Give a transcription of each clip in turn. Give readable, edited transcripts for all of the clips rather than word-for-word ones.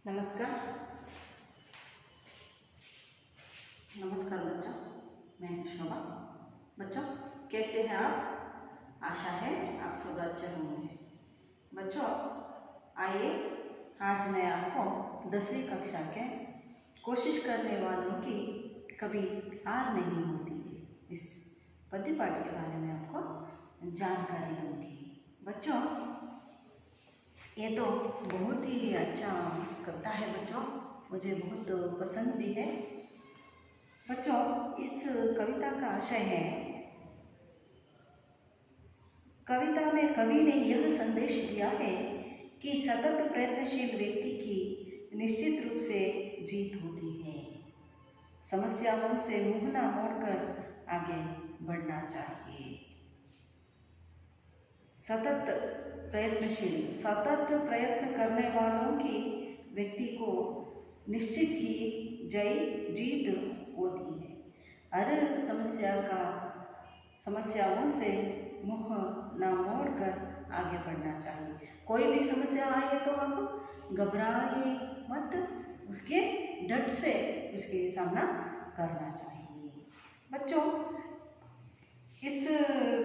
नमस्कार। नमस्कार बच्चों, मैं शोभा। बच्चों कैसे हैं आप? आशा है आप सब अच्छे होंगे। बच्चों आइए आज मैं आपको 10वीं कक्षा के कोशिश करने वालों की कभी हार नहीं होती इस पद्य पाठ के बारे में आपको जानकारी दूंगी। बच्चों ये तो बहुत ही अच्छा कविता है बच्चों, मुझे बहुत पसंद भी है। बच्चों इस कविता का आशय है, कविता में कवि ने यह संदेश दिया है कि सतत प्रयत्नशील व्यक्ति की निश्चित रूप से जीत होती है। समस्याओं से मुंह न मोड़कर आगे बढ़ना चाहिए। सतत प्रयत्न करने वालों की व्यक्ति को निश्चित ही जीत होती है। हर समस्याओं से मुंह न मोड़कर आगे बढ़ना चाहिए। कोई भी समस्या आए तो आप घबराइए मत, उसके डट से उसके सामना करना चाहिए। बच्चों इस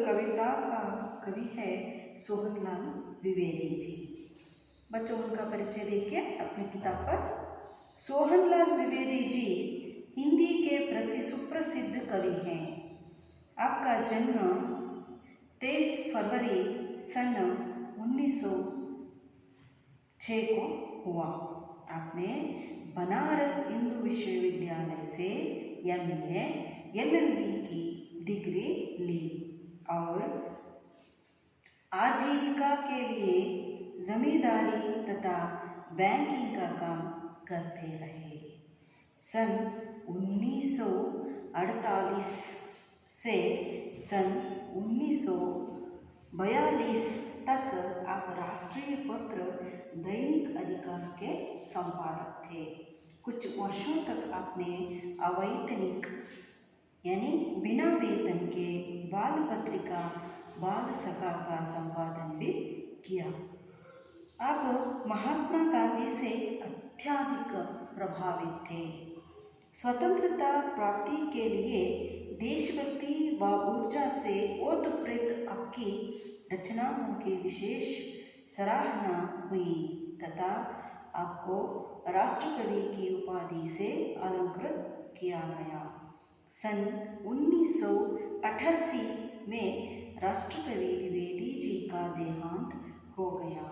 कविता का कवि है सोहनलाल द्विवेदी जी। बच्चों उनका परिचय देखिए अपनी किताब पर। सोहनलाल द्विवेदी जी हिंदी के सुप्रसिद्ध कवि हैं। आपका जन्म 23 फरवरी सन 1906 को हुआ। आपने बनारस हिंदू विश्वविद्यालय से MA LLB की डिग्री ली और आजीविका के लिए जमींदारी तथा बैंकिंग का काम करते रहे। सन 1948 से सन 1942 तक आप राष्ट्रीय पत्र दैनिक अधिकार के संपादक थे। कुछ वर्षों तक आपने अवैतनिक यानी बिना वेतन के बाल पत्रिका बाल सखा का संपादन भी किया। आप महात्मा गांधी से अत्यधिक प्रभावित थे। स्वतंत्रता प्राप्ति के लिए देशभक्ति व ऊर्जा से ओतप्रोत आपकी रचनाओं की विशेष सराहना हुई तथा आपको राष्ट्रकवि की उपाधि से अलंकृत किया गया। सन 1988 में राष्ट्रकवि द्विवेदी जी का देहांत हो गया।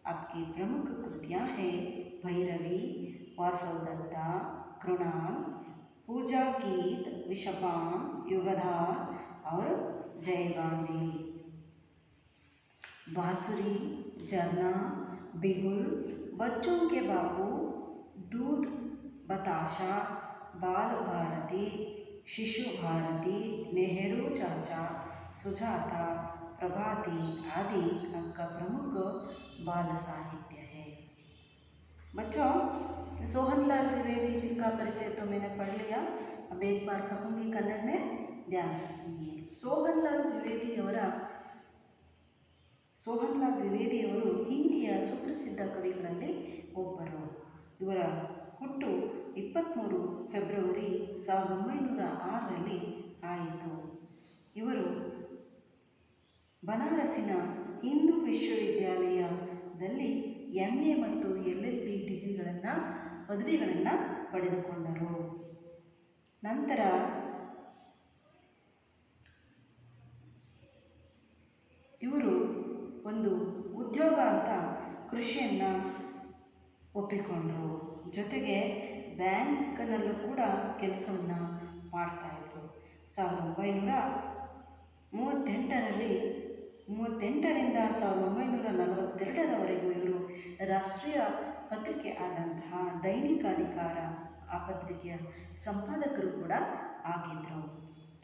आपकी प्रमुख कृतियाँ हैं भैरवी, वासवदत्ता, कृणाल, पूजा गीत, विषपान, युगधार और जय गांधी। बांसुरी, झरना, बिगुल, बच्चों के बापू, दूध बताशा, बाल भारती, शिशु भारती, नेहरू चाचा, सुजाता, प्रभाती आदि आपका प्रमुख बाल साहित्य है। बच्चों सोहनलाल द्विवेदी जी का परिचय तो मैंने पढ़ लिया, अब एक बार कहूँगी कन्नड़ में, ध्यान से सुनिए। सोहनलाल द्विवेದಿಯವರು ಹಿಂದಿಯ ಸುಪ್ರಸಿದ್ಧ ಕವಿಗಳಲ್ಲಿ ಒಬ್ಬರು. ಇವರ ಹುಟ್ಟು 23 ಫೆಬ್ರವರಿ 1906ರಲ್ಲಿ ಆಯಿತು. ಇವರು ಬನಾರಸಿನ ಹಿಂದೂ ವಿಶ್ವವಿದ್ಯಾಲಯದಲ್ಲಿ MA ಮತ್ತು LLB ಪದವಿಗಳನ್ನು ಪಡೆದುಕೊಂಡರು. ನಂತರ ಇವರು ಒಂದು ಉದ್ಯೋಗ ಅಂತ ಕೃಷಿಯನ್ನು ಒಪ್ಪಿಕೊಂಡರು. ಜೊತೆಗೆ ಬ್ಯಾಂಕ್ನಲ್ಲೂ ಕೂಡ ಕೆಲಸವನ್ನು ಮಾಡ್ತಾಯಿದ್ರು. 1938ರಿಂದ 1942ರವರೆಗೂ ಇವರು ರಾಷ್ಟ್ರೀಯ ಪತ್ರಿಕೆ ಆದಂತಹ ದೈನಿಕ ಅಧಿಕಾರ ಆ ಪತ್ರಿಕೆಯ ಸಂಪಾದಕರು ಕೂಡ ಆಗಿದ್ದರು.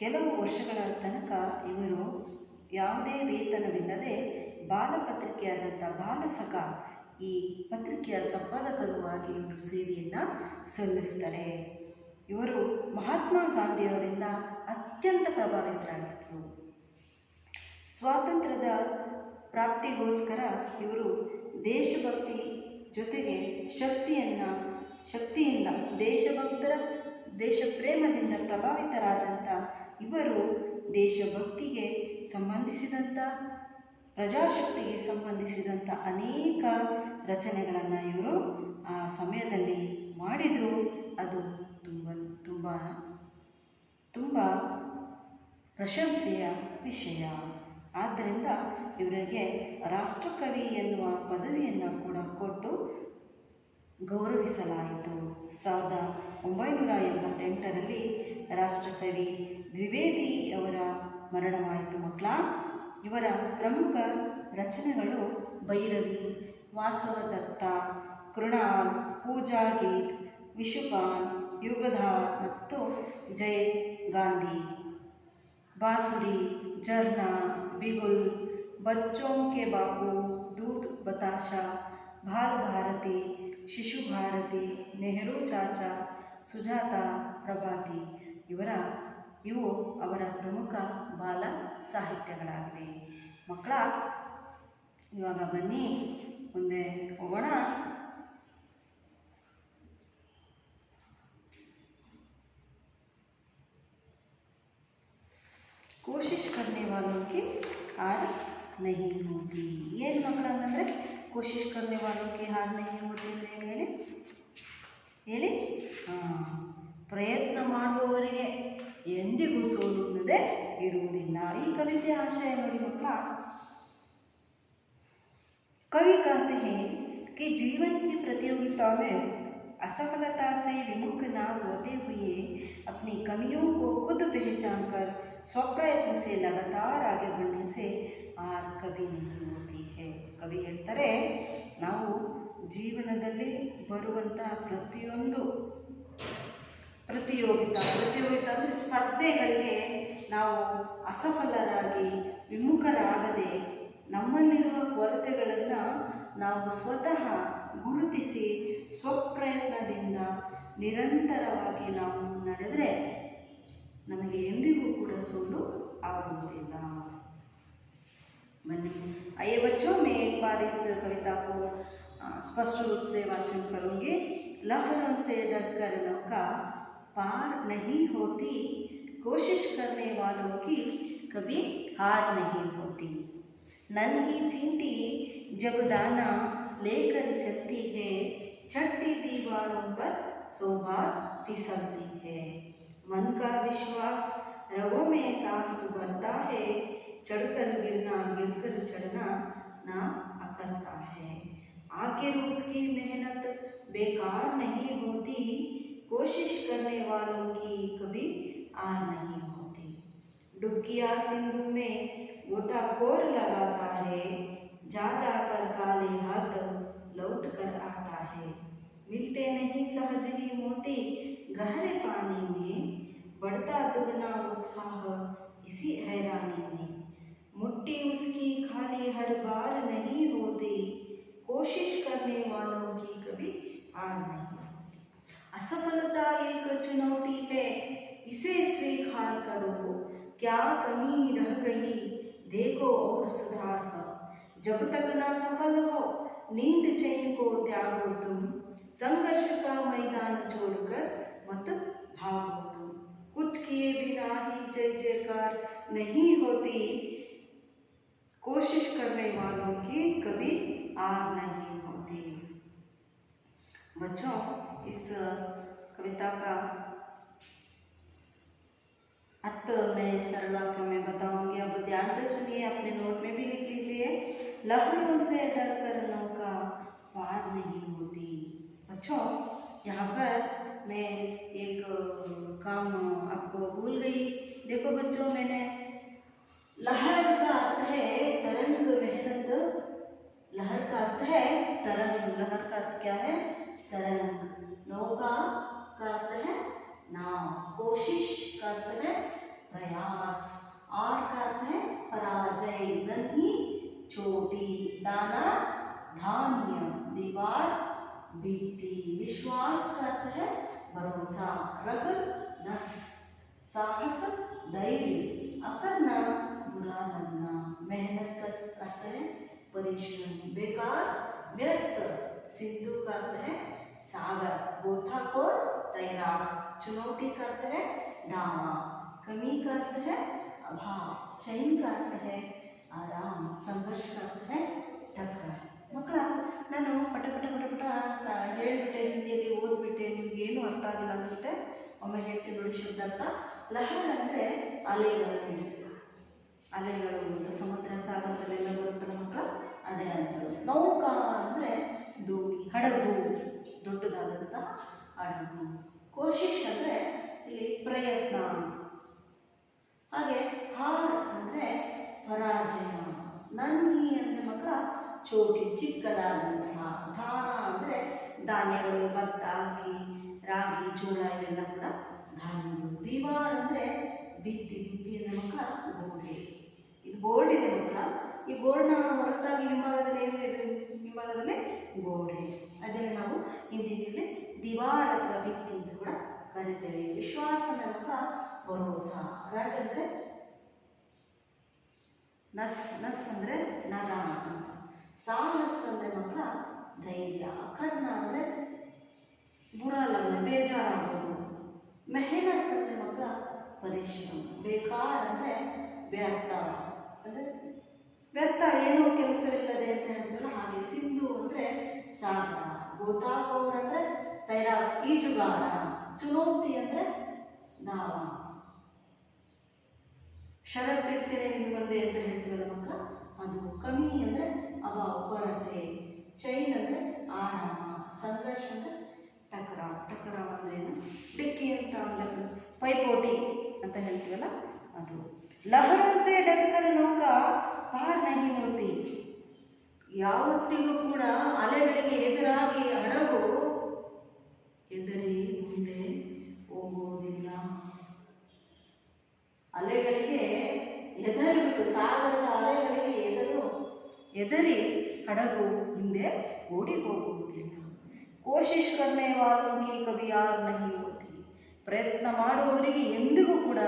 ಕೆಲವು ವರ್ಷಗಳ ತನಕ ಇವರು ಯಾವುದೇ ವೇತನವಿಲ್ಲದೆ ಬಾಲಪತ್ರಿಕೆಯಾದಂಥ ಬಾಲಸಖ ಈ ಪತ್ರಿಕೆಯ ಸಂಪಾದಕರು ಆಗಿ ಇವರು ಸೇವೆಯನ್ನು ಸಲ್ಲಿಸ್ತಾರೆ. ಇವರು ಮಹಾತ್ಮ ಗಾಂಧಿಯವರಿಂದ ಅತ್ಯಂತ ಪ್ರಭಾವಿತರಾಗಿದ್ದರು. ಸ್ವಾತಂತ್ರ್ಯದ ಪ್ರಾಪ್ತಿಗೋಸ್ಕರ ಇವರು ದೇಶಭಕ್ತಿ ಜೊತೆಗೆ ಶಕ್ತಿಯನ್ನು ಶಕ್ತಿಯಿಂದ ದೇಶಭಕ್ತರ ದೇಶಪ್ರೇಮದಿಂದ ಪ್ರಭಾವಿತರಾದಂಥ ಇವರು ದೇಶಭಕ್ತಿಗೆ ಸಂಬಂಧಿಸಿದಂಥ ಪ್ರಜಾಶಕ್ತಿಗೆ ಸಂಬಂಧಿಸಿದಂಥ ಅನೇಕ ರಚನೆಗಳನ್ನು ಇವರು ಆ ಸಮಯದಲ್ಲಿ ಮಾಡಿದರು. ಅದು ತುಂಬ ತುಂಬ ತುಂಬ ಪ್ರಶಂಸೆಯ ವಿಷಯ. ಆದ್ದರಿಂದ ಇವರಿಗೆ ರಾಷ್ಟ್ರಕವಿ ಎನ್ನುವ ಪದವಿಯನ್ನು ಕೂಡ ಕೊಟ್ಟು ಗೌರವಿಸಲಾಯಿತು. 1988ರಲ್ಲಿ ರಾಷ್ಟ್ರಕವಿ ದ್ವಿವೇದಿ ಅವರ ಮರಣವಾಯಿತು ಮಕ್ಕಳ. ಇವರ ಪ್ರಮುಖ ರಚನೆಗಳು ಭೈರವಿ, ವಾಸವದತ್ತ, ಕೃಣಾಲ್, ಪೂಜಾ ಗೀತ್, ವಿಶುಪಾನ್, ಯುಗಧಾರ್ ಮತ್ತು ಜೈ ಗಾಂಧಿ, बांसुरी, झरना, बिगुल, बच्चों के बापू, दूध बताशा, बाल भारती, शिशु भारती, नेहरू ಚಾಚಾ, ಸುಜಾತ, ಪ್ರಭಾತಿ ಇವು ಅವರ ಪ್ರಮುಖ ಬಾಲ ಸಾಹಿತ್ಯಗಳಾಗಿವೆ. ಮಕ್ಕಳ, ಇವಾಗ ಬನ್ನಿ ಮುಂದೆ ಹೋಗೋಣ. कोशिश करने वालों की हार नहीं होती. ಏನು ಮಕ್ಕಳ ಅಂತಂದರೆ ಕೋಶಿಶ್ करने वालों की हार नहीं होती ಅಂದರೆ ಏನು ಹೇಳಿ? ಪ್ರಯತ್ನ ಮಾಡುವವರಿಗೆ ಎಂದಿಗೂ ಸೋಲು ಅನ್ನೋದೇ ಇರುವುದಿಲ್ಲ. ಈ ಕವಿತೆಯ ಆಶಯ ನೋಡಿ ಮಕ್ಕಳ. कवि कहते हैं कि जीवन की प्रतियोगिता में असफलता से विमुख न होते हुए अपनी कमियों को खुद पहचान कर स्वप्रयत्न से लगातार आगे बढ़ने से हार कभी नहीं होती है. कवि ಹೇಳ್ತಾರೆ, ನಾವು ಜೀವನದಲ್ಲಿ ಬರುವಂತಹ ಪ್ರತಿಯೊಂದು ಪ್ರತಿಯೋಗಿತಾ ಅಂದರೆ ಸ್ಪರ್ಧೆಗಳಿಗೆ ನಾವು ಅಸಫಲರಾಗಿ ವಿಮುಖರಾಗದೆ ನಮ್ಮಲ್ಲಿರುವ ಕೊರತೆಗಳನ್ನು ನಾವು ಸ್ವತಃ ಗುರುತಿಸಿ ಸ್ವಪ್ರಯತ್ನದಿಂದ ನಿರಂತರವಾಗಿ ನಾವು ನಡೆದರೆ ನಮಗೆ ಎಂದಿಗೂ ಕೂಡ ಸೋಲು ಆಗುವುದಿಲ್ಲ. बने आइए बच्चों, मैं एक बार इस कविता को स्पष्ट रूप से वाचन करूँगी. लहरों से डरकर नौका पार नहीं होती, कोशिश करने वालों की कभी हार नहीं होती. नन्ही चींटी जब दाना लेकर चलती है, छठी दीवारों पर 100 बार फिसलती है. मन का विश्वास रगों में साहस भरता है, चढ़कर गिरना गिरकर चढ़ना ना अकलता है. आखिर उसकी मेहनत बेकार नहीं होती, कोशिश करने वालों की कभी हार नहीं होती. डुबकिया सिंधु में गोताखोर लगाता है, जा जाकर काले हाथ लौट कर आता है. मिलते नहीं सहज ही मोती गहरे पानी में, बढ़ता दुगना उत्साह इसी हैरानी में. मुट्ठी उसकी खाली हर बार नहीं होती, कोशिश करने वालों की कभी हार नहीं होती. असफलता एक चुनौती है, इसे स्वीकार करो, क्या कमी रह गई देखो और सुधार कर. जब तक ना सफल हो नींद चैन को त्यागो तुम, संघर्ष का मैदान छोड़कर मत भागो तुम. कुछ किए बिना ही जय जयकार नहीं होती, कोशिश करने वालों की कभी हार नहीं होती. बच्चों, इस कविता का अर्थ मैं सरल वाक्यों में बताऊंगी. अब ध्यान से सुनिए, अपने नोट में भी लिख लीजिए. लहरों से डरकर नौका पार नहीं होती. बच्चों, यहाँ पर मैं एक काम आपको भूल गई. देखो बच्चों, मैंने लहर का अर्थ है तरंग, मेहनत. लहर का अर्थ है तरंग. लहर का अर्थ क्या है? तरंग. नौका का अर्थ है नाव. कोशिश का अर्थ है प्रयास. और का अर्थ है पराजय. नन्ही छोटी, दाना धान्य, दीवार भित्ति. विश्वास का अर्थ है भरोसा. रग नस. साहस धैर्य. अकरना बुरा लगना. मेहनत का अर्थ है परिश्रम. बेकार व्यर्थ. सिंधु का अर्थ है सागर. गोता चुनौती का अर्थ है दावा, कमी का अर्थ है अभाव, चैन का अर्थ है आराम, संघर्ष का अर्थ है टक्कर। ಮಕ್ಕಳ ನಾನು ಪಟ ಪಟ ಪಟ ಪಟ ಹೇಳಿಬಿಟ್ಟೆ, ಹಿಂದಿಯಲ್ಲಿ ಓದ್ಬಿಟ್ಟೆ, ನಿಮ್ಗೇನು ಅರ್ಥ ಆಗಿಲ್ಲ ಅನ್ಸುತ್ತೆ. ಒಮ್ಮೆ ಹೇಳ್ತೀನಿ ನೋಡಿ ಶಬ್ದಾರ್ಥ. ಲಹರ ಅಂದರೆ ಅಲೆಗಳು, ಅಲೆಗಳು ಅಂತ ಸಮುದ್ರ ಸಾಗರದಲ್ಲೆಲ್ಲ ಬರುತ್ತಲ್ಲ ಮಕ್ಕಳ, ಅದೇ ಅಲೆಗಳು. ನೌಕಾ ಅಂದರೆ ದೋಣಿ, ಹಡಗು, ದೊಡ್ಡದಾದಂತಹ ಹಡಗು. ಕೋಶಿಶ್ ಅಂದರೆ ಇಲ್ಲಿ ಪ್ರಯತ್ನ. ಹಾಗೆ ಹಾರ್ ಅಂದರೆ ಪರಾಜಯ. ನನ್ಹಿ ಅಂದರೆ ಮಕ್ಕಳ ಚೋಟಿ, ಚಿಕ್ಕದಾದಂತಹ. ಧಾನ ಅಂದರೆ ಧಾನ್ಯಗಳು, ಭತ್ತ, ಅಕ್ಕಿ, ರಾಗಿ, ಜೋಳ ಇವೆಲ್ಲ ಕೂಡ ಧಾನ್ಯಗಳು. ದಿವಾರ್ ಅಂದರೆ ಭಿತ್ತಿ, ಭಿತ್ತಿ ಅಂದರೆ ಮಕ್ಕಳ ಗೋಡೆ. ಇದು ಬೋರ್ಡ್ ಇದೆ ಮಕ್ಕಳ. ಈ ಬೋರ್ಡ್ನ ಹೊರತಾಗಿ ಹಿಂಭಾಗದಲ್ಲಿ ಏನಿದೆ, ಹಿಂಭಾಗದಲ್ಲಿ ಗೋಡೆ. ಅದನ್ನು ನಾವು ಹಿಂದಿನಲ್ಲಿ ದಿವಾರ್ ಅಥವಾ ಭಿತ್ತಿ ಅಂತ ಕೂಡ ಕರಿತೇವೆ. ವಿಶ್ವಾಸ ಮಕ್ಕಳ ಭರೋಸ. ರಡ್ ಅಂದರೆ ನಸ್, ನಸ್ ಅಂದರೆ ನರ ಅಂತ. ಸಾಹಸ್ ಅಂದರೆ ಮಕ್ಕಳ ಧೈರ್ಯ. ಕರ್ಣ ಅಂದರೆ ಬುರಲ್ಲ, ಬೇಜಾರಾಗೋದು. ಮೆಹನತ್ ಅಂದರೆ ಮಕ್ಕಳ ಪರಿಶ್ರಮ. ಬೇಕಾರ ಅಂದರೆ ವ್ಯರ್ಥ, ಅಂದರೆ ವ್ಯರ್ಥ, ಏನೋ ಕೆಲಸವಿಲ್ಲದೆ ಅಂತ ಹೇಳ್ತೀವಲ್ಲ ಹಾಗೆ. ಸಿಂಧು ಅಂದರೆ ಸಾಗರ. ಗೋತಾಖೋರ್ ಅಂದರೆ ತೈರಾಕ್, ಈಜುಗಾರ. ಚುನೌತಿ ಅಂದರೆ ದಾವ. ಷರತ್ತು ಇಡ್ತೇನೆ ನಿಮ್ಮ ಮುಂದೆ ಅಂತ ಹೇಳ್ತೀವಲ್ಲ ಮಕ್ಕಳ, ಅದು. ಕಮಿ ಅಂದರೆ ಅಭಾವ, ಕೊರತೆ. ಚೈನ್ ಅಂದರೆ ಆರಾಮ. ಸಂಘರ್ಷ ಅಂದರೆ ಟಕರಾವ್. ಟಕರಾವ್ ಅಂದರೆ ಏನು, ಡಿಕ್ಕಿ ಅಂತ ಅಂದರೆ ಪೈಪೋಟಿ ಅಂತ ಹೇಳ್ತೀವಲ್ಲ ಅದು. ಲಹರೋं से डरकर नौका पार नहीं होती. ಯಾವತ್ತಿಗೂ ಕೂಡ ಅಲೆಗಳಿಗೆ ಎದುರಾಗಿ ಹಡಗು ಎದುರಿ ಮುಂದೆ ಹೋಗುವುದಿಲ್ಲ. ಅಲೆಗಳಿಗೆ ಎದರಿಬಿಟ್ಟು, ಸಾಗರದ ಅಲೆಗಳಿಗೆ ಎದರಿ ಹಡಗು ಹಿಂದೆ ಓಡಿ ಹೋಗುವುದಿಲ್ಲ. ಕೋಶಿಶ್ ಕರ್ನೆ ವಾಲೋಂ ಕಿ ಕಭಿ ಹಾರ್ ನಹೀ ಹೋತಿ. ಪ್ರಯತ್ನ ಮಾಡುವವರಿಗೆ ಎಂದಿಗೂ ಕೂಡ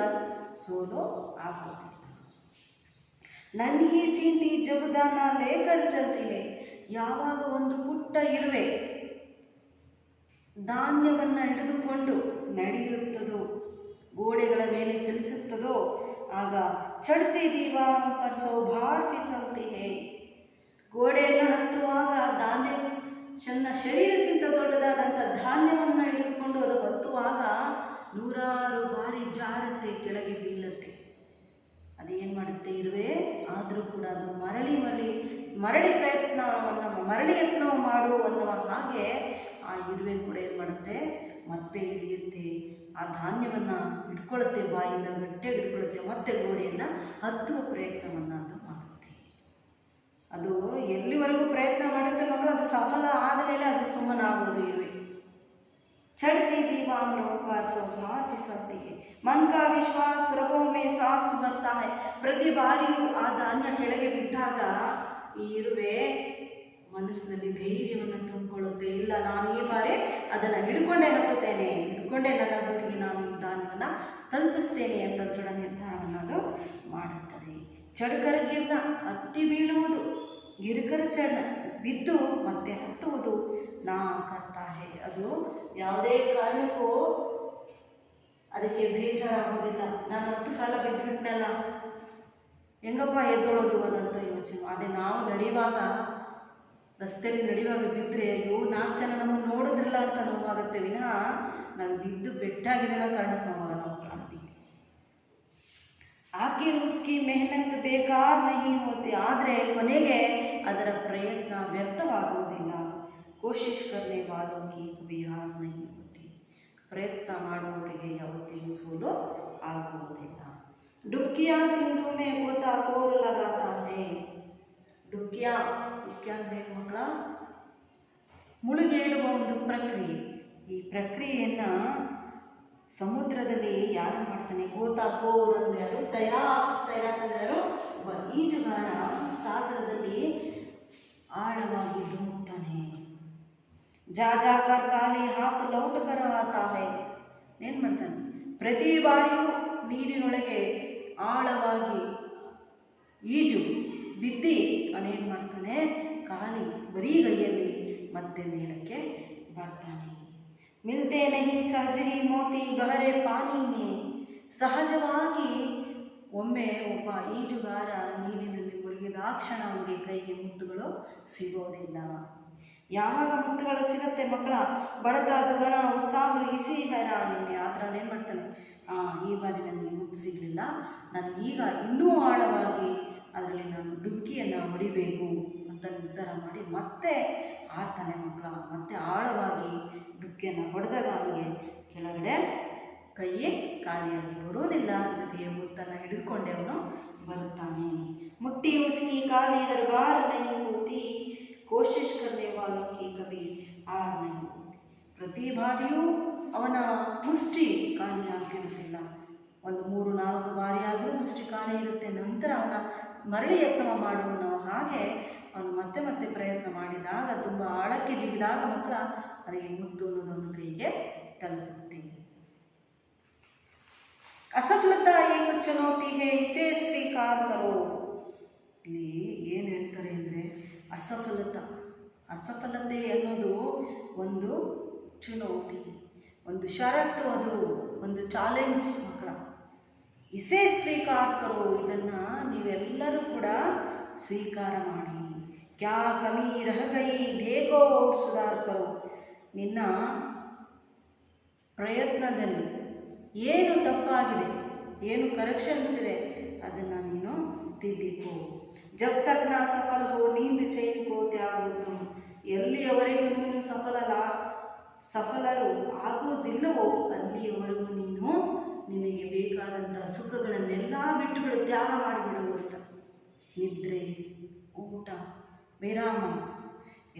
ಸೋಲು ಆಗುವುದಿಲ್ಲ. ನನ್ಹಿ ಚೀಂಟಿ ಜಬ್ ದಾನ ಲೇಕರ್ ಚಲ್ತಿ ಹೈ. ಯಾವಾಗ ಒಂದು ಪುಟ್ಟ ಇರುವೆ ಧಾನ್ಯವನ್ನು ಹಿಡಿದುಕೊಂಡು ನಡೆಯುತ್ತದೋ, ಗೋಡೆಗಳ ಮೇಲೆ ಚಲಿಸುತ್ತದೋ, ಆಗ ಚಡ್ತಿ ದೀವಾರ್ ಪರ್ ಸೌಭಾರ್ ಫಿಸಲ್ತಿ ಹೈ. ಗೋಡೆಯನ್ನು ಹತ್ತುವಾಗ ಧಾನ್ಯ ಶರೀರಕ್ಕಿಂತ ದೊಡ್ಡದಾದಂಥ ಧಾನ್ಯವನ್ನು ಹಿಡಿದುಕೊಂಡು ಅದು ಹತ್ತುವಾಗ ನೂರಾರು ಬಾರಿ ಜಾರತ್ತೆ, ಕೆಳಗೆ ಬೀಳುತ್ತೆ. ಅದೇನು ಮಾಡುತ್ತೆ ಇರುವೆ, ಆದರೂ ಕೂಡ ಅದು ಮರಳಿ ಯತ್ನ ಮಾಡು ಅನ್ನುವ ಹಾಗೆ ಆ ಇರುವೆ ಕೂಡ ಏನು ಮಾಡುತ್ತೆ, ಮತ್ತೆ ಇಳಿಯುತ್ತೆ, ಆ ಧಾನ್ಯವನ್ನು ಇಟ್ಕೊಳ್ಳುತ್ತೆ, ಬಾಯಿಂದ ಗಟ್ಟಿಯಾಗಿ ಇಟ್ಕೊಳ್ಳುತ್ತೆ, ಮತ್ತೆ ಗೋಡೆಯನ್ನು ಹತ್ತುವ ಪ್ರಯತ್ನವನ್ನು ಅದು ಮಾಡುತ್ತೆ. ಅದು ಎಲ್ಲಿವರೆಗೂ ಪ್ರಯತ್ನ ಮಾಡುತ್ತೆ ಮಕ್ಕಳು, ಅದು ಸಫಲ ಆದ ಮೇಲೆ ಅದು ಸುಮ್ಮನಾಗುವುದು ಇರುವೆ. ಚढ़ती दीवारों पर सौभार फिसलती है. मन का विश्वास रगों में सांस भरता है. ಪ್ರತಿ ಬಾರಿಯೂ ಆ ಧಾನ್ಯ ಕೆಳಗೆ ಬಿದ್ದಾಗ ಈ ಇರುವೆ ಮನಸ್ಸಿನಲ್ಲಿ ಧೈರ್ಯವನ್ನು ತುಂಬಿಕೊಳ್ಳುತ್ತೆ. ಇಲ್ಲ, ನಾನು ಈ ಬಾರಿ ಅದನ್ನು ಹಿಡ್ಕೊಂಡೇ ಹತ್ತುತ್ತೇನೆ, ಹಿಡ್ಕೊಂಡೇ ನನ್ನ ಗುರಿಗೆ ನಾನು ಈ ಧಾನ್ಯವನ್ನು ತಲುಪಿಸ್ತೇನೆ ಅಂತ ದೃಢ ನಿರ್ಧಾರವನ್ನು ಅದು ಮಾಡುತ್ತದೆ. ಚಡ್ಕರ ಗಿರ್ನ, ಹತ್ತಿ ಬೀಳುವುದು. ಗಿರ್ಕರ ಚಡ್ನ, ಬಿದ್ದು ಮತ್ತೆ ಹತ್ತುವುದು. ನಾ ಕರ್ತಾ ಹೇ, ಅದು ಯಾವುದೇ ಕಾರಣಕ್ಕೂ ಅದಕ್ಕೆ ಬೇಜಾರಾಗೋದಿಲ್ಲ. ನಾನು 10 ಸಲ ಬಿದ್ದುಬಿಟ್ನಲ್ಲ, ಹೆಂಗಪ್ಪ ಎದ್ದೊಳೋದು ಅನ್ನೋಂಥ ಯೋಚನೆ. ಅದೇ ನಾವು ನಡೆಯುವಾಗ, ರಸ್ತೆಯಲ್ಲಿ ನಡೆಯುವಾಗ ಬಿದ್ದರೆ, ಅಯ್ಯೋ 4 ಜನ ನಮ್ಮನ್ನು ನೋಡಿದ್ರಲ್ಲ ಅಂತ ನೋವಾಗುತ್ತೆ ವಿನಃ ನಾವು ಬಿದ್ದು ಬೆಟ್ಟಾಗಿರೋ ಕಾರಣಕ್ಕೆ ನೋವಾಗಲ್ಲ ಮಕ್ಕಳಂತೀವಿ. ಆಖಿರ್ ಉಸ್ಕಿ ಮೆಹನತ್ ಬೇಕಾರ ನಹೀ ಹೋತಿ. ಆದರೆ ಕೊನೆಗೆ ಅದರ ಪ್ರಯತ್ನ ವ್ಯರ್ಥವಾಗುವುದಿಲ್ಲ. ಕೋಶಿಶ್ ಕರ್ನೆ ವಾಲೋಂ ಕಿ ಕಭಿ ಹಾರ್ ನಹೀ ಹೋತಿ. ಪ್ರಯತ್ನ ಮಾಡುವವರಿಗೆ ಯಾವತ್ತಿಗೂ ಸೋಲು ಆಗುವುದಿಲ್ಲ. ಡುಬ್ಕಿಯಾ ಸಿಂಧು ಮೇ ಗೋತಾಖೋರ್ ಲಗಾತಾ ಹೈ. ಡುಬ್ಕಿಯಾ ಅಂದರೆ ಮಕ್ಕಳ ಮುಳುಗೇಳುವ ಒಂದು ಪ್ರಕ್ರಿಯೆ. ಈ ಪ್ರಕ್ರಿಯೆಯನ್ನು ಸಮುದ್ರದಲ್ಲಿ ಯಾರು ಮಾಡ್ತಾನೆ, ಗೋತಾಖೋರ್ ಅಂದರೆ ಯಾರು, ತೈರಾಕ್ ಅಂದರೆ ಯಾರು, ಒಬ್ಬ ಈಜುಗಾರ ಸಾಗರದಲ್ಲಿ ಆಳವಾಗಿ ಧುಮುಕ್ತಾನೆ. ಜಾಜಾಕರ್ ಖಾಲಿ ಹಾತ್ ಲೌಟ್ ಕರ ಆತಾ ಹೈ. ಏನು ಮಾಡ್ತಾನೆ, ಪ್ರತಿ ಬಾರಿಯೂ ನೀರಿನೊಳಗೆ ಆಳವಾಗಿ ಈಜು ಬಿದ್ದು ಅವನೇನು ಮಾಡ್ತಾನೆ, ಖಾಲಿ ಬರೀ ಕೈಯಲ್ಲಿ ಮತ್ತೆ ಮೇಲಕ್ಕೆ ಬರ್ತಾನೆ. ಮಿಲ್ತೆ ನಹಿ ಸಹಜ ಹಿ ಮೋತಿ ಗಹರೆ ಪಾನಿ ಮೇ. ಸಹಜವಾಗಿ ಒಮ್ಮೆ ಒಬ್ಬ ಈಜುಗಾರ ನೀರಿನಲ್ಲಿ ಮುಳುಗಿದಾಕ್ಷಣ ಅವನಿಗೆ ಕೈಗೆ ಮುತ್ತುಗಳು ಸಿಗೋದಿಲ್ಲ. ಯಾವಾಗ ಮುತ್ತುಗಳು ಸಿಗುತ್ತೆ ಮಕ್ಕಳ? ಬಡತ ದುಗನ ಉತ್ಸಾಹ ಇಸಿ ಹರ ನಿನ್ನೆ ಆ ಥರ ಏನು ಮಾಡ್ತಾನೆ, ಈ ಬಾರಿ ನನಗೆ ಮುತ್ತು ಸಿಗಲಿಲ್ಲ, ನಾನು ಈಗ ಇನ್ನೂ ಆಳವಾಗಿ ಅದರಲ್ಲಿ ನಾನು ಡುಬ್ಕಿಯನ್ನು ಹೊಡಿಬೇಕು ಅಂತ ನಿರ್ಧಾರ ಮಾಡಿ ಮತ್ತೆ ಆಡ್ತಾನೆ ಮಕ್ಕಳ. ಮತ್ತೆ ಆಳವಾಗಿ ಡುಬ್ಕಿಯನ್ನು ಹೊಡೆದಾಗ ಅವನಿಗೆ ಕೆಳಗಡೆ ಕೈ ಖಾಲಿಯಾಗಿ ಬರೋದಿಲ್ಲ, ಜೊತೆಗೆ ಮುತ್ತನ್ನು ಹಿಡಿದುಕೊಂಡೆ ಅವನು ಬರುತ್ತಾನೆ. ಮುಟ್ಟಿ ಉಸ್ಕಿ ಖಾಲಿ ದರ್ಬಾರ್ ನಹಿ ಹೋತಿ, ಕೋಶಿಶ್ ಕರ್ನೆ ವಾಲೋಂ ಕಿ ಕಭಿ ಹಾರ್ ನಹಿ ಹೋತಿ. ಪ್ರತಿ ಬಾರಿಯೂ ಅವನ ಮುಷ್ಟಿ ಖಾಲಿ ಆಗ್ತಿರುತ್ತಿಲ್ಲ. ಒಂದು 3-4 ಬಾರಿ ಆದರೂ ಮುಷ್ಟಿ ಖಾಲಿ ಇರುತ್ತೆ. ನಂತರ ಅವನ ಮರಳಿ ಯತ್ನ ಮಾಡುವನು. ಹಾಗೆ ಅವನು ಮತ್ತೆ ಮತ್ತೆ ಪ್ರಯತ್ನ ಮಾಡಿದಾಗ, ತುಂಬ ಆಳಕ್ಕೆ ಜಿಗಿದಾಗ ಮಕ್ಕಳ ಅದಕ್ಕೆ ಮುತ್ತು ಅನ್ನೋದು ಅವನ ಕೈಗೆ ತಲುಪುತ್ತೆ. असफलता एक चुनौती है, इसे स्वीकार करो. ಇಲ್ಲಿ ಏನು ಹೇಳ್ತಾರೆ ಅಂದರೆ, ಅಸಫಲತೆ ಅನ್ನೋದು ಒಂದು ಚುನೌತಿ, ಒಂದು ಷರತ್ತು, ಅದು ಒಂದು ಚಾಲೆಂಜ್ ಮಕ್ಕಳ. ಇಸೇ ಸ್ವೀಕಾರ ಕರೋ, ಇದನ್ನು ನೀವೆಲ್ಲರೂ ಕೂಡ ಸ್ವೀಕಾರ ಮಾಡಿ. ಕ್ಯಾ ಕಮಿ ರಹ ಗಯಿ ದೇಖೋ ಔರ್ ಸುಧಾರ್ ಕರೋ. ನಿನ್ನ ಪ್ರಯತ್ನದಲ್ಲಿ ಏನು ತಪ್ಪಾಗಿದೆ, ಏನು ಕರೆಕ್ಷನ್ಸ್ ಇದೆ, ಅದನ್ನು ನೀನು ತಿದ್ದಿಕೋ. ಜಬ್ ತಕ್ ನಾ ಸಫಲ ಹೋ ನೀಂದ್ ಚೈನ್ ಕೋ ತ್ಯಾಗೋ ತುಮ್. ಎಲ್ಲಿಯವರೆಗೂ ನೀನು ಸಫಲರು ಆಗೋದಿಲ್ಲವೋ ಅಲ್ಲಿಯವರೆಗೂ ನೀನು ನಿನಗೆ ಬೇಕಾದಂಥ ಸುಖಗಳನ್ನೆಲ್ಲ ಬಿಟ್ಟುಬಿಡು, ತ್ಯಾಗ ಮಾಡಿಬಿಡು ಅಂತ. ನಿದ್ರೆ, ಊಟ, ವಿರಾಮ,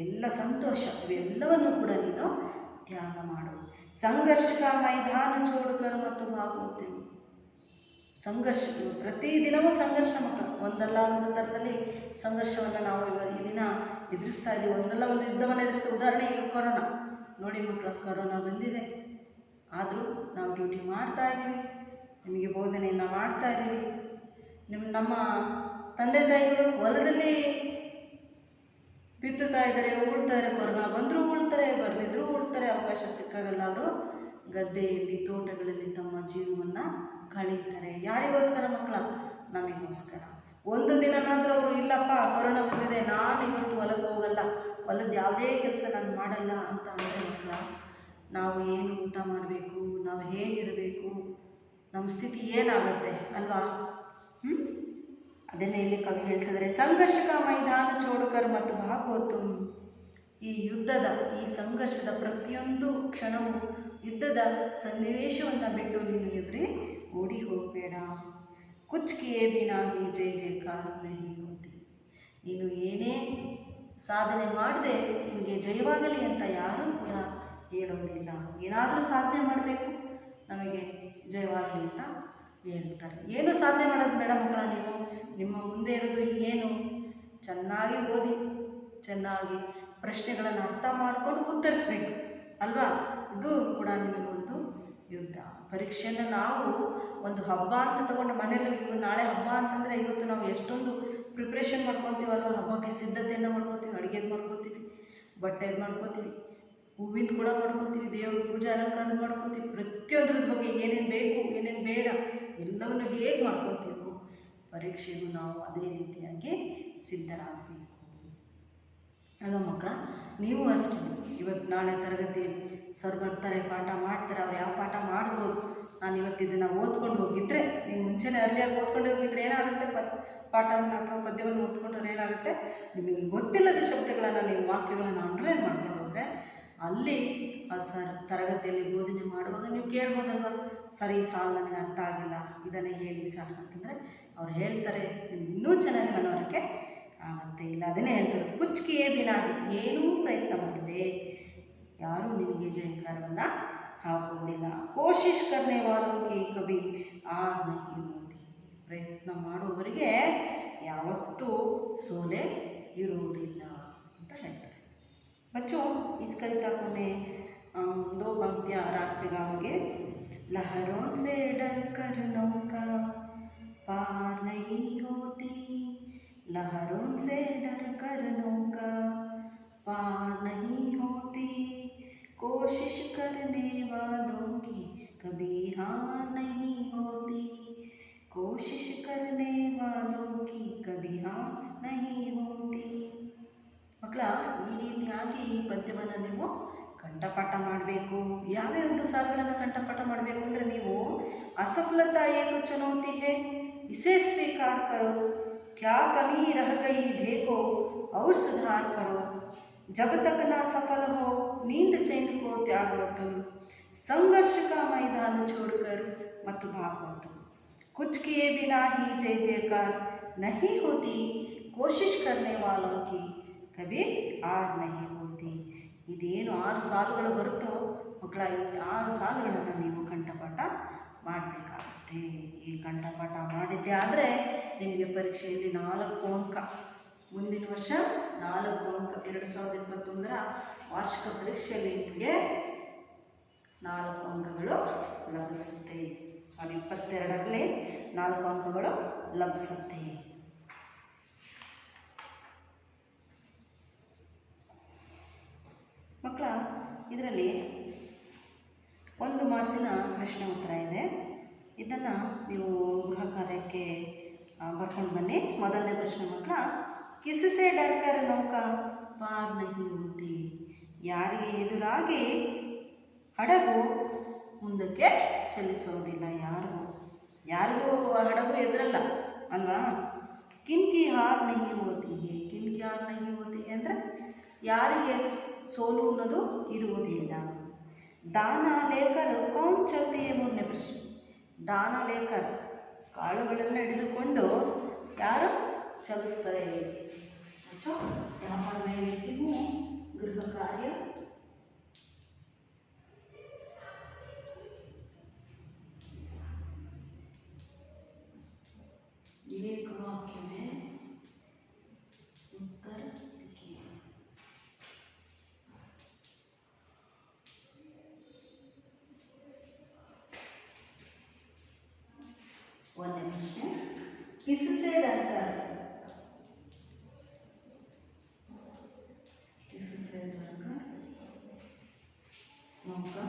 ಎಲ್ಲ ಸಂತೋಷ, ಇವೆಲ್ಲವನ್ನು ಕೂಡ ನೀನು ತ್ಯಾಗ ಮಾಡು. ಸಂಘರ್ಷ ಮೈದಾನ ಚೋಡುಕರು ಮತ್ತು ಭಾಗವತರು. ಸಂಘರ್ಷಗಳು ಪ್ರತಿದಿನವೂ ಸಂಘರ್ಷ ಮಕ್ಕಳು. ಒಂದಲ್ಲ ಒಂದು ಥರದಲ್ಲಿ ಸಂಘರ್ಷವನ್ನು ನಾವು ಈ ದಿನ ಎದುರಿಸ್ತಾ ಇದ್ದೀವಿ. ಒಂದಲ್ಲ ಒಂದು ಯುದ್ಧವನ್ನು ಎದುರಿಸೋ ಉದಾಹರಣೆ ಈಗ ಕೊರೋನಾ ನೋಡಿ ಮಕ್ಕಳು. ಕೊರೋನಾ ಬಂದಿದೆ, ಆದರೂ ನಾವು ಡ್ಯೂಟಿ ಮಾಡ್ತಾ ಇದ್ದೀವಿ, ನಿಮಗೆ ಬೋಧನೆಯನ್ನು ಮಾಡ್ತಾ ಇದ್ದೀವಿ. ನಮ್ಮ ತಂದೆ ತಾಯಿಗಳು ಹೊಲದಲ್ಲಿ ಬಿತ್ತುತ್ತಾ ಇದ್ದಾರೆ, ಉಳ್ತಾರೆ. ಕೊರೋನಾ ಬಂದರೂ ಉಳ್ತಾರೆ, ಬರೆದಿದ್ರೂ ಉಳ್ತಾರೆ. ಅವಕಾಶ ಸಿಕ್ಕಾಗಲ್ಲ ಅವರು ಗದ್ದೆಯಲ್ಲಿ, ತೋಟಗಳಲ್ಲಿ ತಮ್ಮ ಜೀವವನ್ನು ಕಳೀತಾರೆ. ಯಾರಿಗೋಸ್ಕರ ಮಕ್ಕಳ? ನಮಗೋಸ್ಕರ. ಒಂದು ದಿನನಾದರೂ ಅವರು ಇಲ್ಲಪ್ಪ ಕೊರೋನಾ ಬಂದಿದೆ, ನಾನು ಇವತ್ತು ಹೊಲಕ್ಕೆ ಹೋಗಲ್ಲ, ಹೊಲದ ಯಾವುದೇ ಕೆಲಸ ನಾನು ಮಾಡಲ್ಲ ಅಂತ ಅಂದರೆ ಮಕ್ಕಳ, ನಾವು ಏನು ಊಟ ಮಾಡಬೇಕು, ನಾವು ಹೇಗಿರಬೇಕು, ನಮ್ಮ ಸ್ಥಿತಿ ಏನಾಗುತ್ತೆ ಅಲ್ವಾ? ಅದನ್ನೇ ಇಲ್ಲಿ ಕವಿ ಹೇಳ್ತಿದ್ದಾರೆ. ಸಂಘರ್ಷಕ ಮೈದಾನ ಚೋಡುಕರ್ ಮತ್ತು ಭಾಗವತು. ಈ ಯುದ್ಧದ, ಈ ಸಂಘರ್ಷದ ಪ್ರತಿಯೊಂದು ಕ್ಷಣವೂ, ಯುದ್ಧದ ಸನ್ನಿವೇಶವನ್ನು ಬಿಟ್ಟು ನೀನು ಎದುರಿ ಓಡಿ ಹೋಗಬೇಡ. ಕುಚ್ ಕಿಯೇ ಬಿನಾ ಹಿ ಜೈ ಜೈಕಾರ ನಹಿ ಹೋತಿ. ನೀನು ಏನೇ ಸಾಧನೆ ಮಾಡದೆ ನಿನಗೆ ಜಯವಾಗಲಿ ಅಂತ ಯಾರೂ ಕೂಡ ಹೇಳೋದಿಲ್ಲ. ಏನಾದರೂ ಸಾಧನೆ ಮಾಡಬೇಕು, ನಮಗೆ ಜಯವಾಗಲಿ ಅಂತ ಹೇಳ್ತಾರೆ. ಏನು ಸಾಧನೆ ಮಾಡೋದು ಬೇಡ ಮಕ್ಕಳ. ನೀವು ನಿಮ್ಮ ಮುಂದೆ ಇರೋದು ಏನು, ಚೆನ್ನಾಗಿ ಓದಿ, ಚೆನ್ನಾಗಿ ಪ್ರಶ್ನೆಗಳನ್ನು ಅರ್ಥ ಮಾಡಿಕೊಂಡು ಉತ್ತರಿಸ್ಬೇಕು ಅಲ್ವಾ? ಇದು ಕೂಡ ನಿಮಗೊಂದು ಯುದ್ಧ. ಪರೀಕ್ಷೆಯನ್ನು ನಾವು ಒಂದು ಹಬ್ಬ ಅಂತ ತಗೊಂಡು ಮನೇಲಿ, ನಾಳೆ ಹಬ್ಬ ಅಂತಂದರೆ ಇವತ್ತು ನಾವು ಎಷ್ಟೊಂದು ಪ್ರಿಪ್ರೇಷನ್ ಮಾಡ್ಕೊತೀವಲ್ವ, ಹಬ್ಬಕ್ಕೆ ಸಿದ್ಧತೆಯನ್ನು ಮಾಡ್ಕೊತೀವಿ, ಅಡುಗೆದು ಮಾಡ್ಕೊತೀವಿ, ಬಟ್ಟೆದು ಮಾಡ್ಕೊತೀವಿ, ಹೂವಿಂದ ಕೂಡ ಮಾಡ್ಕೊತೀವಿ, ದೇವ್ರ ಪೂಜೆ ಅಲಂಕಾರ ಮಾಡ್ಕೊತೀವಿ. ಪ್ರತಿಯೊಂದ್ರ ಬಗ್ಗೆ ಏನೇನು ಬೇಕು, ಏನೇನು ಬೇಡ ಎಲ್ಲವನ್ನು ಹೇಗೆ ಮಾಡ್ಕೊತೀವೋ ಪರೀಕ್ಷೆಗೂ ನಾವು ಅದೇ ರೀತಿಯಾಗಿ ಸಿದ್ಧರಾಗಬೇಕು ಅಲ್ವ ಮಕ್ಕಳ? ನೀವು ಅಷ್ಟೇ. ಇವತ್ತು ನಾಳೆ ತರಗತಿಯಲ್ಲಿ ಸರ್ ಬರ್ತಾರೆ, ಪಾಠ ಮಾಡ್ತಾರೆ, ಅವ್ರು ಯಾವ ಪಾಠ ಮಾಡ್ಬೋದು, ನಾನು ಇವತ್ತು ಇದನ್ನು ಓದ್ಕೊಂಡು ಹೋಗಿದ್ದರೆ, ನೀವು ಮುಂಚೆನೇ ಅರ್ಲಿಯಾಗಿ ಓದ್ಕೊಂಡು ಹೋಗಿದ್ರೆ ಏನಾಗುತ್ತೆ, ಪಾಠವನ್ನು ಅಥವಾ ಪದ್ಯವನ್ನು ಓದ್ಕೊಂಡ್ರೆ ಏನಾಗುತ್ತೆ, ನಿಮಗೆ ಗೊತ್ತಿಲ್ಲದ ಶಬ್ದಗಳನ್ನು, ನೀವು ವಾಕ್ಯಗಳನ್ನು ಅಂಡರ್ಲೈನ್ ಮಾಡ್ಕೊಂಡು ಹೋದರೆ ಅಲ್ಲಿ ಸರ್ ತರಗತಿಯಲ್ಲಿ ಬೋಧನೆ ಮಾಡುವಾಗ ನೀವು ಕೇಳ್ಬೋದಲ್ವ, ಸರಿ ಈ ಸಾಲು ನನಗೆ ಅರ್ಥ ಆಗಿಲ್ಲ, ಇದನ್ನೇ ಹೇಳಿ ಸರ್ ಅಂತಂದರೆ ಅವ್ರು ಹೇಳ್ತಾರೆ, ನಿಮ್ಗೆ ಇನ್ನೂ ಚೆನ್ನಾಗಿ ಮನವರಿಕೆ ಆಗುತ್ತೆ. ಇಲ್ಲ ಅದನ್ನೇ ಹೇಳ್ತಾರೆ, ಕುಚ್ಕಿಯೇ ಬಿನಾ, ಏನೂ ಪ್ರಯತ್ನ ಮಾಡಿದೆ ಯಾರೂ ನಿನಗೆ ಜಯಕಾರವನ್ನು ಹಾಕೋದಿಲ್ಲ. ಕೋಶಿಶ್ ಕರ್ನೆ ವಾಲೋಂ ಕಿ ಕಭಿ ಹಾರ್ ನಹಿ ಹೋತಿ. ಪ್ರಯತ್ನ ಮಾಡುವವರಿಗೆ ಯಾವತ್ತೂ ಸೋಲೆ ಇರುವುದಿಲ್ಲ ಅಂತ ಹೇಳ್ತಾರೆ. बच्चों, इस कविता को मैं 2 पंक्तियाँ राग से गाऊंगे. लहरों से डर कर नौका पार नहीं होती, लहरों से डर कर नौका पार नहीं होती, कोशिश करने वालों की कभी हार नहीं होती, कोशिश करने वालों की कभी हार नहीं होती। ಮಕ್ಕಳ ಈ ರೀತಿಯಾಗಿ ಈ ಪದ್ಯವನ್ನು ನೀವು ಕಂಠಪಾಠ ಮಾಡಬೇಕು. ಯಾವ್ಯಾವುದು ಸಾಲುಗಳನ್ನು ಕಂಠಪಾಠ ಮಾಡಬೇಕು ಅಂದರೆ ನೀವು असफलता एक चुनौती है इसे स्वीकार करो, क्या कमी रह गई देखो और सुधार करो, जब तक ना सफल हो नींद चैन को त्यागो तुम, संघर्ष का मैदान छोड़कर मत भागो तुम, कुछ किए बिना ही जय जयकार नहीं होती, कोशिश करने वालों की कभी हार नहीं होती. ಇದೇನು 6 ಸಾಲುಗಳು ಬರುತ್ತೋ ಮಕ್ಕಳ, ಈ 6 ಸಾಲುಗಳನ್ನು ನೀವು ಕಂಠಪಾಠ ಮಾಡಬೇಕಾಗುತ್ತೆ. ಈ ಕಂಠಪಾಠ ಮಾಡಿದ್ದೆ ಆದರೆ ನಿಮಗೆ ಪರೀಕ್ಷೆಯಲ್ಲಿ 4 ಅಂಕ, ಮುಂದಿನ ವರ್ಷ 4 ಅಂಕ, 2021ರ ವಾರ್ಷಿಕ ಪರೀಕ್ಷೆಯಲ್ಲಿ ನಿಮಗೆ 4 ಅಂಕಗಳು ಲಭಿಸುತ್ತೆ. 2022ರಲ್ಲಿ 4 ಅಂಕಗಳು ಲಭಿಸುತ್ತೆ. ಮಕ್ಕಳ, ಇದರಲ್ಲಿ 1 ಮಾರ್ಕ್ಸಿನ ಪ್ರಶ್ನೆ ಉತ್ತರ ಇದೆ. ಇದನ್ನು ನೀವು ಗೃಹ ಕಾರ್ಯಕ್ಕೆ ಬರ್ಕೊಂಡು ಬನ್ನಿ. ಮೊದಲನೇ ಪ್ರಶ್ನೆ ಮಕ್ಕಳ, ಕಿಸಿಸೆ ಡರ್ಕರ್ ನೌಕಾ ಪಾರ್ ನಹಿ ಹೋತಿ, ಯಾರಿಗೆ ಎದುರಾಗಿ ಹಡಗು ಮುಂದಕ್ಕೆ ಚಲಿಸೋದಿಲ್ಲ. ಯಾರಿಗೂ ಹಡಗು ಎದುರಲ್ಲ ಅಲ್ವಾ. ಕಿನ್ಕಿ ಹಾರ್ ನಹಿ ಹೋತಿ ಹೇ, ಕಿನ್ಕಿ ಹಾರ್ ನಹಿ ಹೋತಿ ಹೇ ಅಂದರೆ ಯಾರಿಗೆ ಸೋಲು ಅನ್ನೋದು ಇರುವುದಿಲ್ಲ. ದಾನ ಲೇಕರ್ ಕೌನ್ ಚಲ್ತಿ ಹೇ, ಮೂರನೇ ಪ್ರಶ್ನೆ. ದಾನ ಲೇಕರ್ ಕಾಳುಗಳನ್ನು ಹಿಡಿದುಕೊಂಡು ಯಾರು ಚಲಿಸ್ತಾರೆ. ಗೃಹ ಕಾರ್ಯ एक वाक्य में उत्तर लिखिए. ಒಂದನೇ ಪ್ರಶ್ನೆ, किससे डरकर, किससे डरकर नौका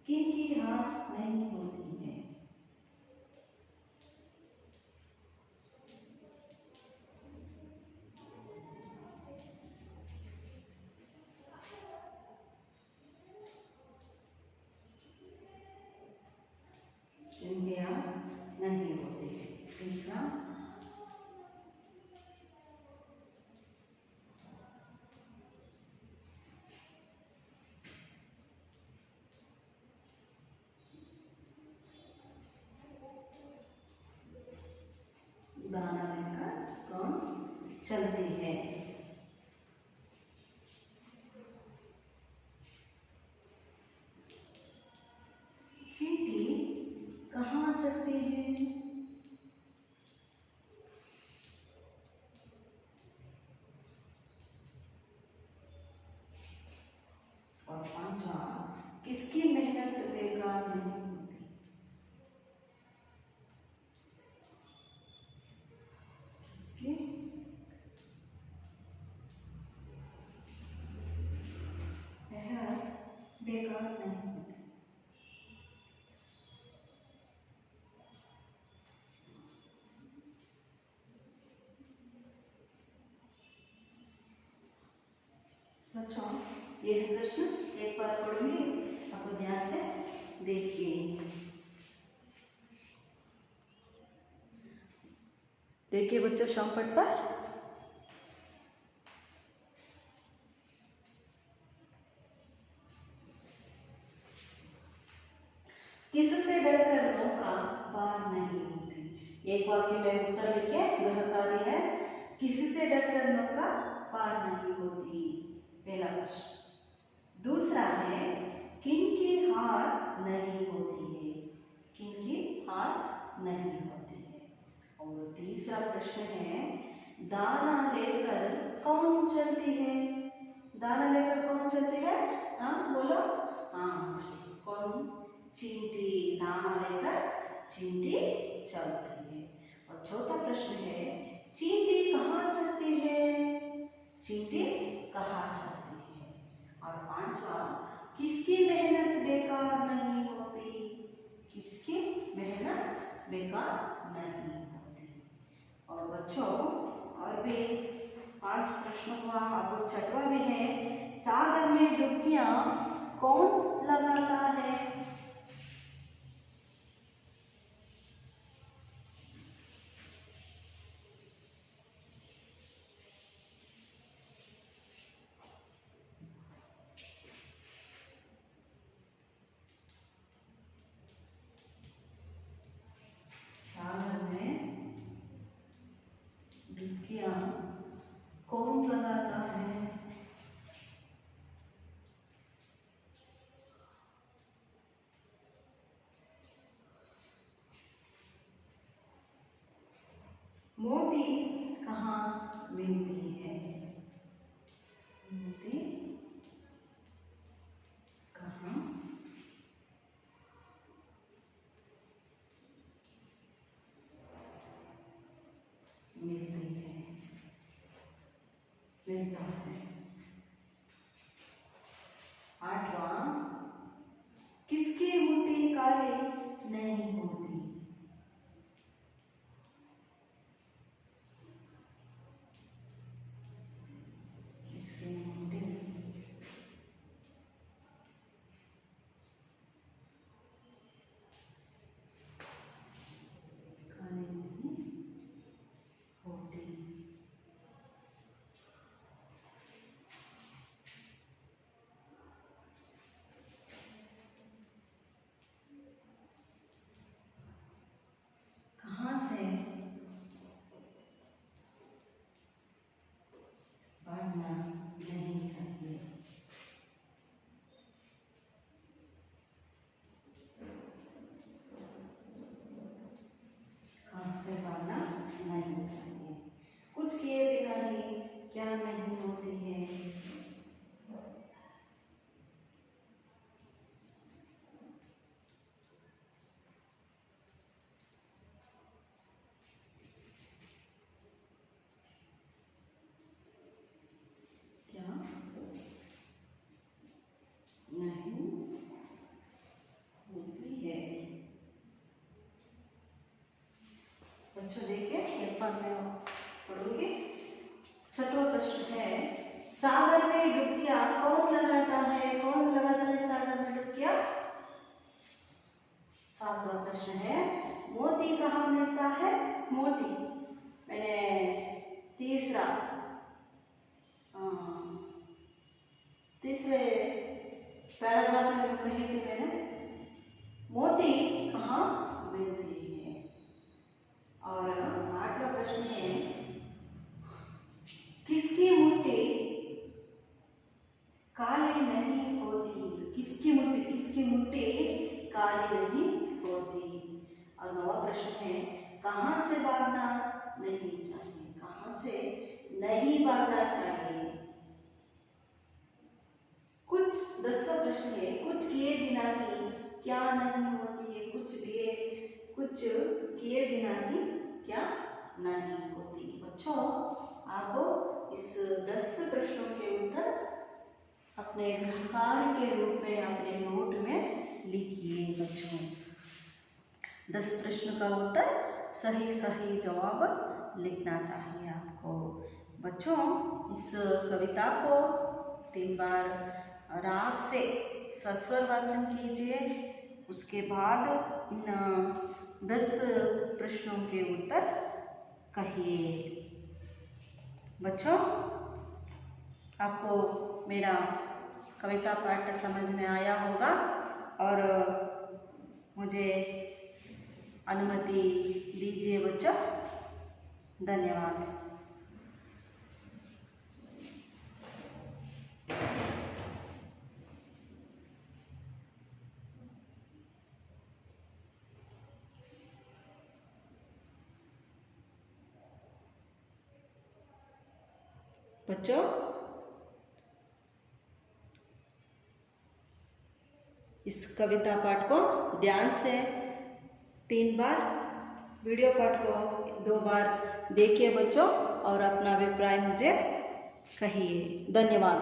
किनकी हार नहीं होती है. किनकी हार नहीं होती है. तीसरा, दाना लेकर कौन चलती है. चींटी कहाँ चलती है. और पांचवा, किसकी मेहनत बेकार नहीं होती. किसकी मेहनत बेकार नहीं होती. बच्चों, ये है प्रश्न. एक बार पढ़ूंगी, आपको ध्यान से देखिए. देखिए बच्चों शॉपट पर. किससे डरकर नौका पार नहीं होती. एक वाक्य में उत्तर लिखे. गृह कार्य है, किससे डरकर नौका पार नहीं होती, पहला प्रश्न. दूसरा है, किनकी हार नहीं होती है, किनकी हार नहीं होती है. और तीसरा प्रश्न है, दाना लेकर कौन चलती है, दाना लेकर कौन चलती है? हाँ बोलो। हाँ सही, कौन? चींटी। दाना लेकर चींटी चलती है। और चौथा प्रश्न है, चींटी कहाँ चलती है? चींटी कहाँ चलती है? और पांचवा, किसकी मेहनत बेकार नहीं होती? किसकी मेहनत बेकार नहीं होती? और बच्चों और भी 5 प्रश्नों का अब छठवां भी है, सागर में डुबकियां कौन लगाता है? सागर में डुबकियां कौन लगाता है? मोती कहाँ मिलती है? मोती कहाँ मिलती है? मिलता है। आठवां, किसकी मोती काली नहीं होती? किसकी मोती काली नहीं होती? कहाँ से बढ़ना नहीं चाहिए? कहाँ से बढ़ना नहीं चाहिए? कुछ किए बिना ही क्या नहीं होती है? क्या नहीं होती है? बच्चों देखिए, पेपर में पढ़ोगे। छठवां प्रश्न है, सागर में डुबकियां कौन लगाता है? कौन लगाता है सागर में डुबकियां? सातवां प्रश्न है, मोती कहाँ मिलता है? मोती मैंने तीसरा तीसरे पैराग्राफ में कही थी मैंने, मोती कहाँ मिलती है? और आठवां प्रश्न है, किसकी मुट्ठी काली नहीं होती? किसकी मुट्ठी काली नहीं होती? और नवा प्रश्न है, कहाँ से भागना नहीं चाहिए? कहाँ से नहीं भागना चाहिए? कुछ 10वां प्रश्न है, कुछ किए बिना ही क्या नहीं होती है? कुछ किए बिना ही क्या नहीं होती? बच्चों आप इस 10 प्रश्नों के उत्तर अपने गृहकार्य के रूप में अपने नोट में लिखिए। बच्चों 10 प्रश्न का उत्तर सही जवाब लिखना चाहिए आपको। बच्चों इस कविता को 3 बार राग से सस्वर वाचन कीजिए। उसके बाद इन 10 प्रश्नों के उत्तर कहिए। बच्चों आपको मेरा कविता पाठ समझ में आया होगा और मुझे अनुमति दीजिए बच्चों। धन्यवाद। बच्चों इस कविता पाठ को ध्यान से 3 बार, वीडियो पाठ को 2 बार देखिए बच्चों और अपना अभिप्राय मुझे कहिए। धन्यवाद।